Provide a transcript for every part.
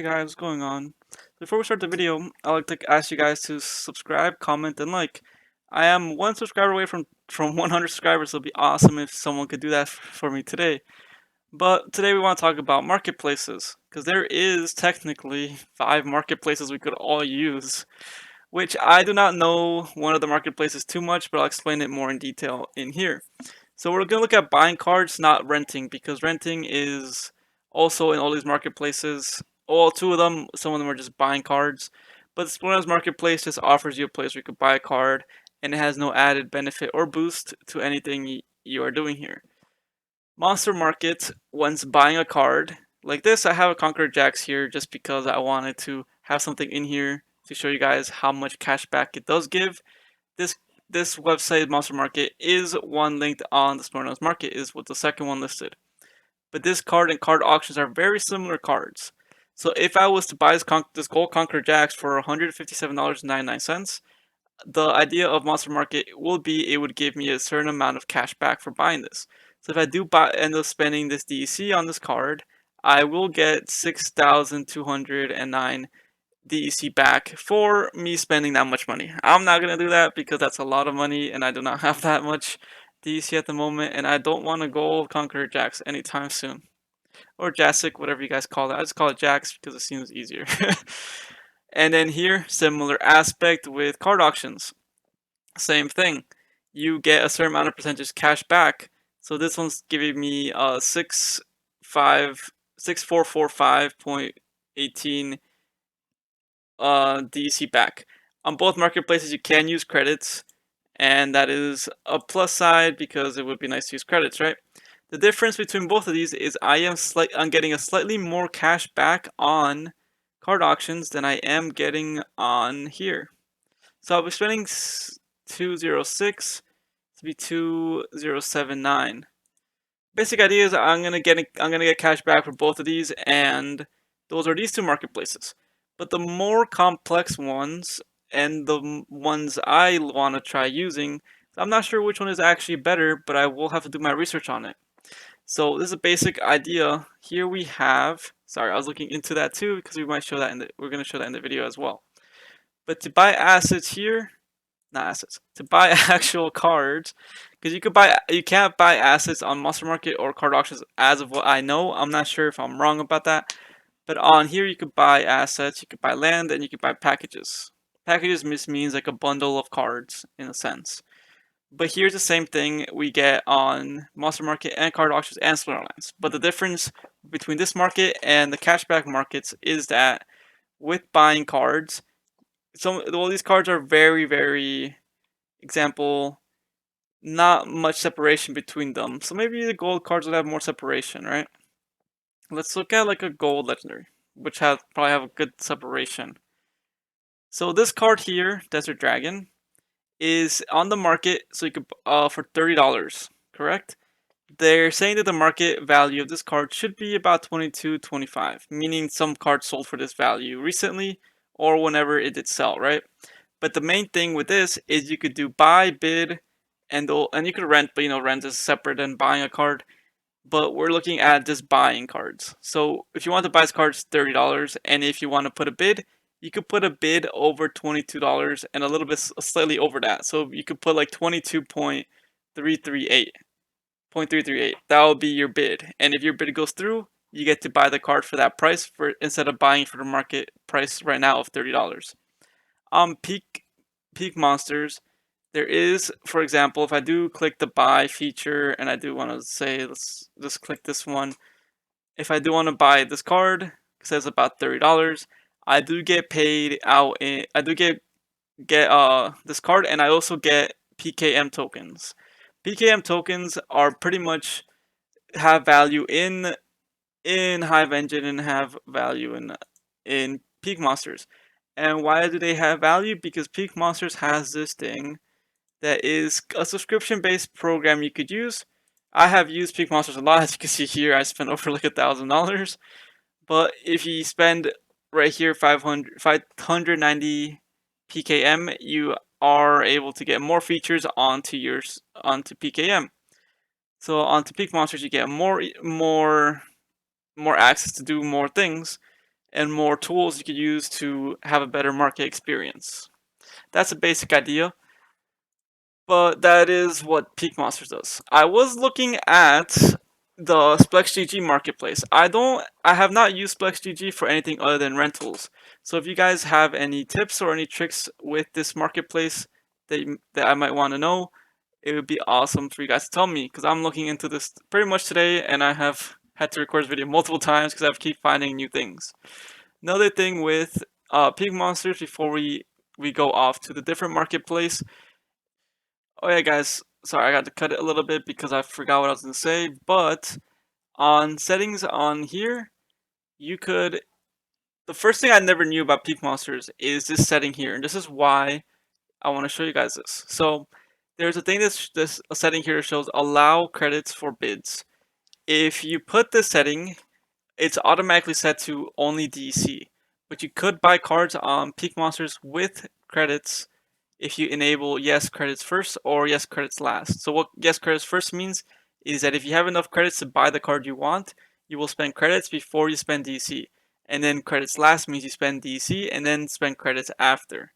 guys, what's going on? Before we start the video, I'd like to ask you guys to subscribe, comment, and like. I am one subscriber away from 100 subscribers, so it'd be awesome if someone could do that for me today. But today we want to talk about marketplaces, because there is technically 5 marketplaces we could all use, which I do not know one of the marketplaces too much, but I'll explain it more in detail in here. So we're going to look at buying cards, not renting, because renting is also in all these marketplaces. Well, 2 of them, some of them are just buying cards. But Splinterlands Marketplace just offers you a place where you could buy a card, and it has no added benefit or boost to anything you are doing here. Monster Market, once buying a card, like this, I have a Conqueror Jax here just because I wanted to have something in here to show you guys how much cash back it does give. This website, Monster Market, is one linked on the Splinterlands Market, is with the second one listed. But this card and card auctions are very similar cards. So if I was to buy this Gold Conqueror Jax for $157.99, the idea of Monster Market will be it would give me a certain amount of cash back for buying this. So if I do end up spending this DEC on this card, I will get 6,209 DEC back for me spending that much money. I'm not going to do that because that's a lot of money and I do not have that much DEC at the moment, and I don't want to Gold Conqueror Jax anytime soon. Or Jasic, whatever you guys call it. I just call it Jax because it seems easier. And then here, similar aspect with card auctions. Same thing. You get a certain amount of percentage cash back. So this one's giving me 6445.18 DEC back. On both marketplaces, you can use credits, and that is a plus side because it would be nice to use credits, right? The difference between both of these is I'm getting a slightly more cash back on card auctions than I am getting on here. So I'll be spending 206 to be 2079. Basic idea is I'm gonna get cash back for both of these, and those are these 2 marketplaces. But the more complex ones and the ones I want to try using, I'm not sure which one is actually better, but I will have to do my research on it. So this is a basic idea. Here we have, sorry, I was looking into that too because we might show that we're going to show that in the video as well. But to buy assets here, not assets, to buy actual cards, because you can't buy assets on Monster Market or card auctions as of what I know. I'm not sure if I'm wrong about that. But on here you could buy assets, you could buy land, and you could buy packages. Packages means like a bundle of cards in a sense. But here's the same thing we get on Monster Market and card auctions and Splinterlands. But the difference between this market and the cashback markets is that with buying cards, these cards are very, example, not much separation between them. So maybe the gold cards would have more separation, right? Let's look at like a gold legendary, which probably have a good separation. So this card here, Desert Dragon, is on the market, so you could for $30, correct? They're saying that the market value of this card should be about 22-25, meaning some cards sold for this value recently or whenever it did sell, right? But the main thing with this is you could do buy, bid, and you could rent, but rent is separate than buying a card. But we're looking at just buying cards. So if you want to buy this card, it's $30, and if you want to put a bid, you could put a bid over $22 and a little bit slightly over that. So you could put like 22.338. 0.338. That will be your bid. And if your bid goes through, you get to buy the card for that price instead of buying for the market price right now of $30. Peak monsters, there is, for example, if I do click the buy feature and I do want to say, let's just click this one. If I do want to buy this card, it says about $30. I do get paid out I do get this card, and I also get PKM tokens. PKM tokens are pretty much have value in Hive Engine and have value in Peak Monsters. And why do they have value? Because Peak Monsters has this thing that is a subscription-based program you could use. I have used Peak Monsters a lot, as you can see here. I spent over like $1,000. But if you spend right here 590 PKM, you are able to get more features onto PKM. So onto Peak Monsters, you get more access to do more things. and more tools you could use to have a better market experience. That's a basic idea, but that is what Peak Monsters does. I was looking at the SplexGG marketplace. I have not used SplexGG for anything other than rentals. So if you guys have any tips or any tricks with this marketplace that I might want to know, it would be awesome for you guys to tell me, because I'm looking into this pretty much today and I have had to record this video multiple times because I keep finding new things. Another thing with Peak Monsters before we go off to the different marketplace. Oh yeah, guys. Sorry, I got to cut it a little bit because I forgot what I was going to say. But on settings on here, you could. The first thing I never knew about Peak Monsters is this setting here, and this is why I want to show you guys this. So there's a thing this a setting here shows allow credits for bids. If you put this setting, it's automatically set to only DC. But you could buy cards on Peak Monsters with credits if you enable yes credits first or yes credits last. So what yes credits first means is that if you have enough credits to buy the card you want, you will spend credits before you spend DC. And then credits last means you spend DC and then spend credits after.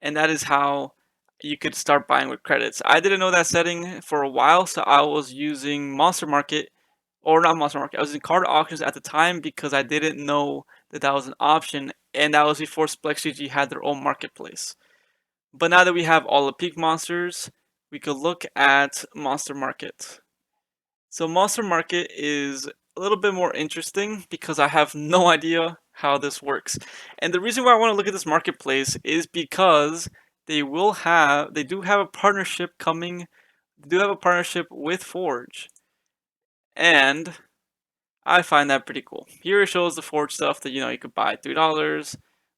And that is how you could start buying with credits. I didn't know that setting for a while, so I was using Monster Market, or not Monster Market, I was using card auctions at the time because I didn't know that that was an option, and that was before SplexGG had their own marketplace. But now that we have all the Peak Monsters, we could look at Monster Market. So Monster Market is a little bit more interesting because I have no idea how this works. And the reason why I want to look at this marketplace is because they do have a partnership coming. They do have a partnership with Forge. And I find that pretty cool. Here it shows the Forge stuff that you could buy $3,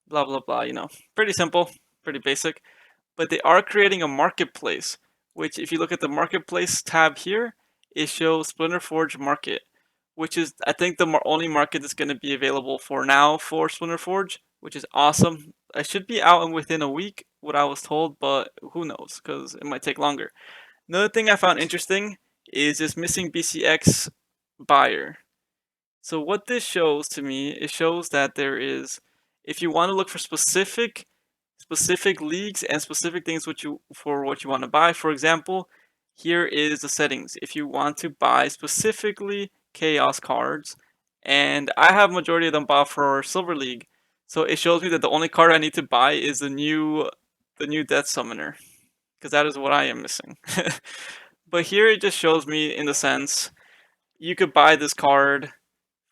blah blah blah, Pretty simple, pretty basic. But they are creating a marketplace, which if you look at the marketplace tab here, it shows Splinter Forge Market, which is I think the only market that's going to be available for now for Splinter Forge, which is awesome. I should be out within a week, what I was told, but who knows, because it might take longer. Another thing I found interesting is this missing BCX buyer. So what this shows to me, it shows that there is, if you want to look for specific leagues and specific things for what you want to buy. For example, here is the settings. If you want to buy specifically Chaos cards, and I have majority of them bought for Silver League, so it shows me that the only card I need to buy is the new Death Summoner, because that is what I am missing. But here it just shows me in the sense you could buy this card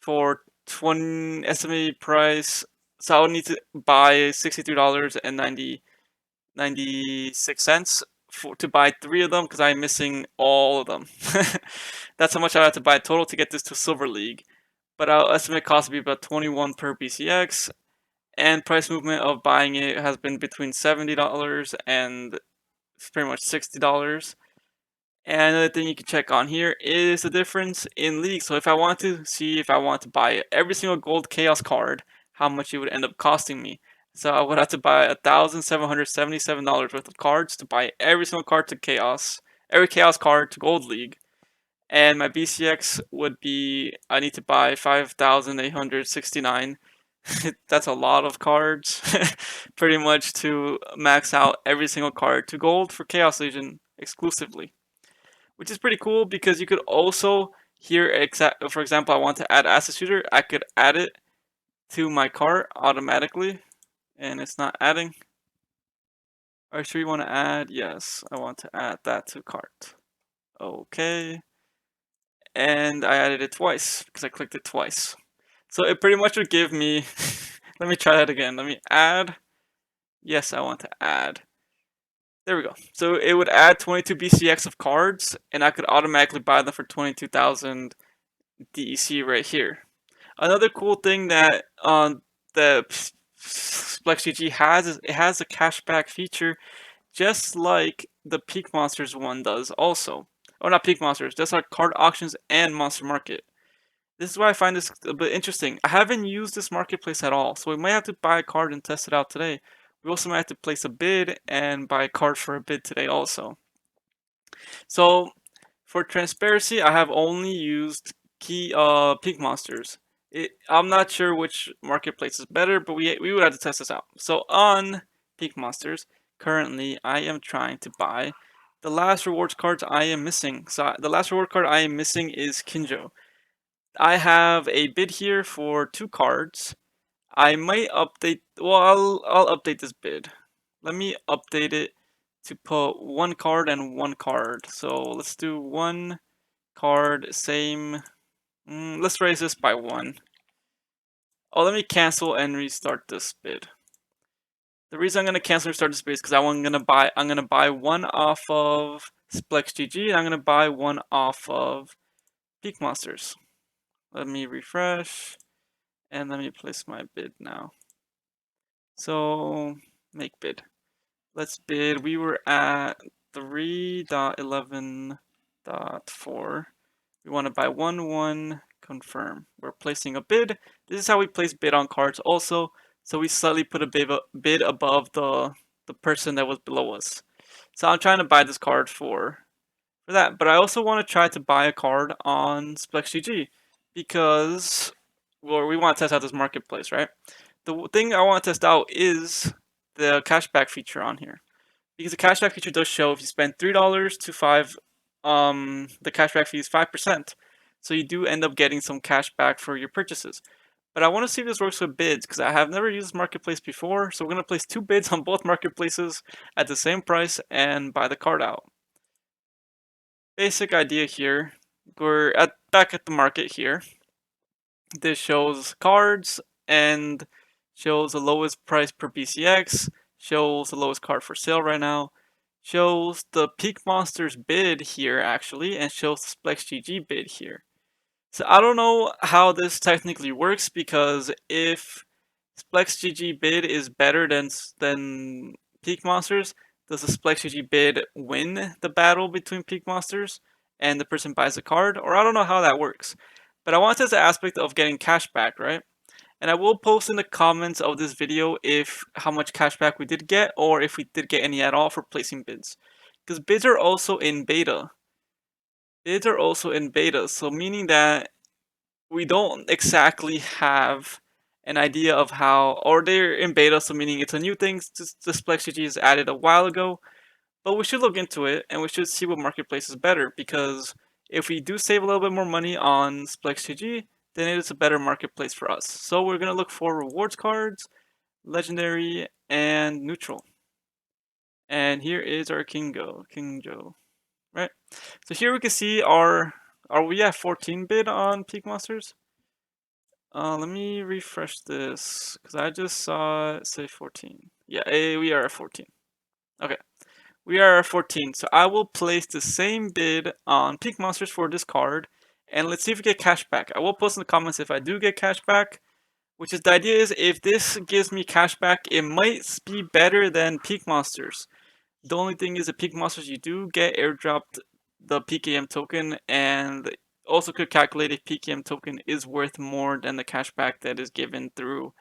for 20 estimated price. So I would need to buy $63.96 to buy 3 of them because I'm missing all of them. That's how much I have to buy total to get this to Silver League. But I'll estimate cost to be about 21 per BCX, and price movement of buying it has been between $70 and pretty much $60. And another thing you can check on here is the difference in league. So if I want to see if I want to buy every single gold chaos card, how much it would end up costing me. So I would have to buy $1,777 worth of cards to buy every single card to chaos, every chaos card to gold league. And my BCX would be, I need to buy 5,869. That's a lot of cards, pretty much to max out every single card to gold for Chaos Legion exclusively. Which is pretty cool because you could also here, for example, I want to add Acid Shooter, I could add it to my cart automatically, and it's not adding. Are you sure you want to add? Yes, I want to add that to cart. Okay. And I added it twice because I clicked it twice. So it pretty much would give me, let me try that again. Let me add. Yes, I want to add. There we go. So it would add 22 BCX of cards, and I could automatically buy them for 22,000 DEC right here. Another cool thing that the SplexGG has is it has a cashback feature, just like the Peak Monsters one does also. Oh, not Peak Monsters, just like card auctions and Monster Market. This is why I find this a bit interesting. I haven't used this marketplace at all, so we might have to buy a card and test it out today. We also might have to place a bid and buy a card for a bid today also. So for transparency, I have only used Peak Monsters. I'm not sure which marketplace is better, but we would have to test this out. So on Peak Monsters, currently I am trying to buy the last rewards cards I am missing. So the last reward card I am missing is Kinjo. I have a bid here for 2 cards. I might update. Well, I'll update this bid. Let me update it to put 1 card and 1 card. So let's do 1 card, same. Let's raise this by 1. Oh, let me cancel and restart this bid. The reason I'm gonna cancel and restart this bid is because I'm gonna buy 1 off of Splex GG, and I'm gonna buy 1 off of Peak Monsters. Let me refresh, and let me place my bid now. So make bid. Let's bid. We were at 3.11.4. We want to buy 1 confirm. We're placing a bid. This is how we place bid on cards also. So we slightly put a bid above the person that was below us. So I'm trying to buy this card for that. But I also want to try to buy a card on SplexGG because well, we want to test out this marketplace, right? The thing I want to test out is the cashback feature on here. Because the cashback feature does show if you spend $3 to 5, the cashback fee is 5%. So you do end up getting some cash back for your purchases. But I want to see if this works with bids because I have never used this marketplace before. So we're going to place 2 bids on both marketplaces at the same price and buy the card out. Basic idea here. We're back at the market here. This shows cards and shows the lowest price per BCX, shows the lowest card for sale right now, shows the Peak Monsters bid here actually, and shows the Splex GG bid here. So I don't know how this technically works because if Splex GG bid is better than Peak Monsters, does the Splex GG bid win the battle between Peak Monsters and the person buys a card? Or I don't know how that works. But I want to test the aspect of getting cash back, right? And I will post in the comments of this video if how much cash back we did get or if we did get any at all for placing bids. Because bids are also in beta. Bids are also in beta, so meaning that we don't exactly have an idea of how, or they're in beta, so meaning it's a new thing. This GG is added a while ago, but we should look into it and we should see what marketplace is better because if we do save a little bit more money on Splex GG, then it is a better marketplace for us. So we're gonna look for rewards cards, legendary, and neutral. And here is our Kinjo, right? So here we can see are we at 14 bid on Peak Monsters? Let me refresh this because I just saw it say 14. Yeah, we are at 14. Okay. We are at 14, so I will place the same bid on Peak Monsters for this card, and let's see if we get cash back. I will post in the comments if I do get cash back, which is the idea is if this gives me cash back, it might be better than Peak Monsters. The only thing is the Peak Monsters you do get airdropped the PKM token, and also could calculate if PKM token is worth more than the cashback that is given through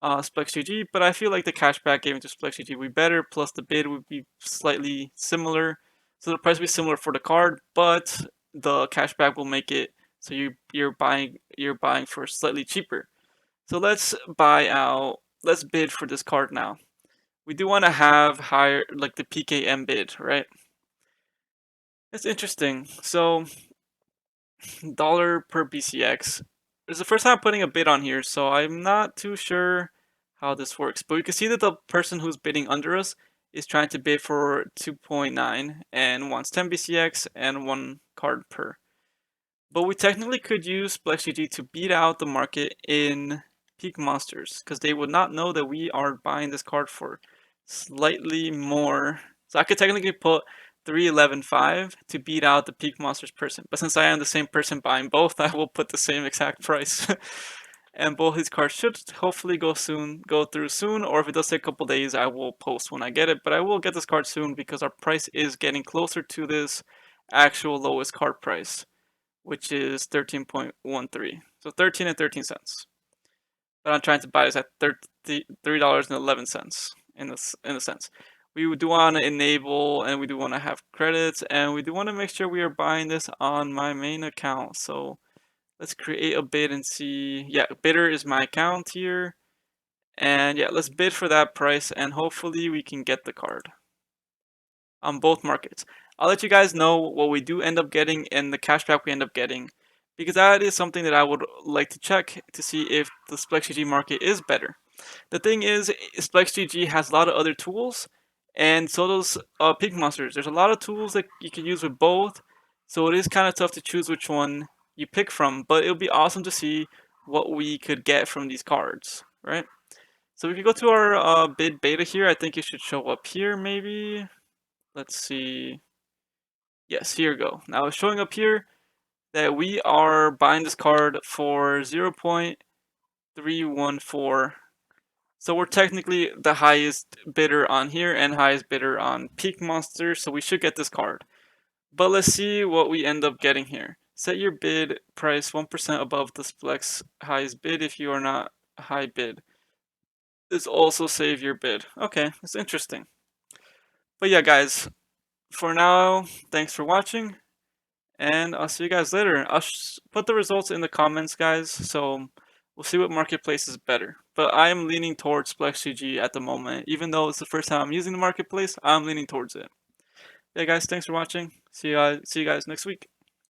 Splex GG, but I feel like the cashback given to Splex GG would be better, plus the bid would be slightly similar. So the price would be similar for the card, but the cashback will make it so you're buying for slightly cheaper. So let's let's bid for this card now. We do want to have higher like the PKM bid, right? It's interesting. So dollar per BCX. It's the first time I'm putting a bid on here, so I'm not too sure how this works. But we can see that the person who's bidding under us is trying to bid for 2.9 and wants 10 BCX and 1 card per. But we technically could use SplexGG to beat out the market in Peak Monsters because they would not know that we are buying this card for slightly more. So I could technically put 311.5 to beat out the Peak Monsters person. But since I am the same person buying both, I will put the same exact price. And both these cards should hopefully go through soon, or if it does take a couple days, I will post when I get it. But I will get this card soon because our price is getting closer to this actual lowest card price, which is 13.13. So 13 and 13 cents. But I'm trying to buy this at $3.11 in a sense. We do want to enable and we do want to have credits and we do want to make sure we are buying this on my main account. So Let's create a bid and see. Yeah, bidder is my account here. And yeah, let's bid for that price and hopefully we can get the card on both markets. I'll let you guys know what we do end up getting and the cashback we end up getting, because that is something that I would like to check to see if the SplexGG market is better. The thing is, SplexGG has a lot of other tools, and so does Pink Monsters. There's a lot of tools that you can use with both, so it is kind of tough to choose which one you pick from, but it would be awesome to see what we could get from these cards, right? So we could go to our bid beta here. I think it should show up here maybe. Let's see. Yes, here we go. Now it's showing up here that we are buying this card for 0.314. So we're technically the highest bidder on here and highest bidder on Peak Monster, so we should get this card. But let's see what we end up getting here. Set your bid price 1% above the Splex highest bid if you are not a high bid. This also save your bid. Okay, it's interesting. But yeah, guys, for now, thanks for watching, and I'll see you guys later. I'll put the results in the comments, guys, so we'll see what marketplace is better. But I am leaning towards SplexGG at the moment. Even though it's the first time I'm using the marketplace, I'm leaning towards it. Yeah, guys, thanks for watching. See you guys next week.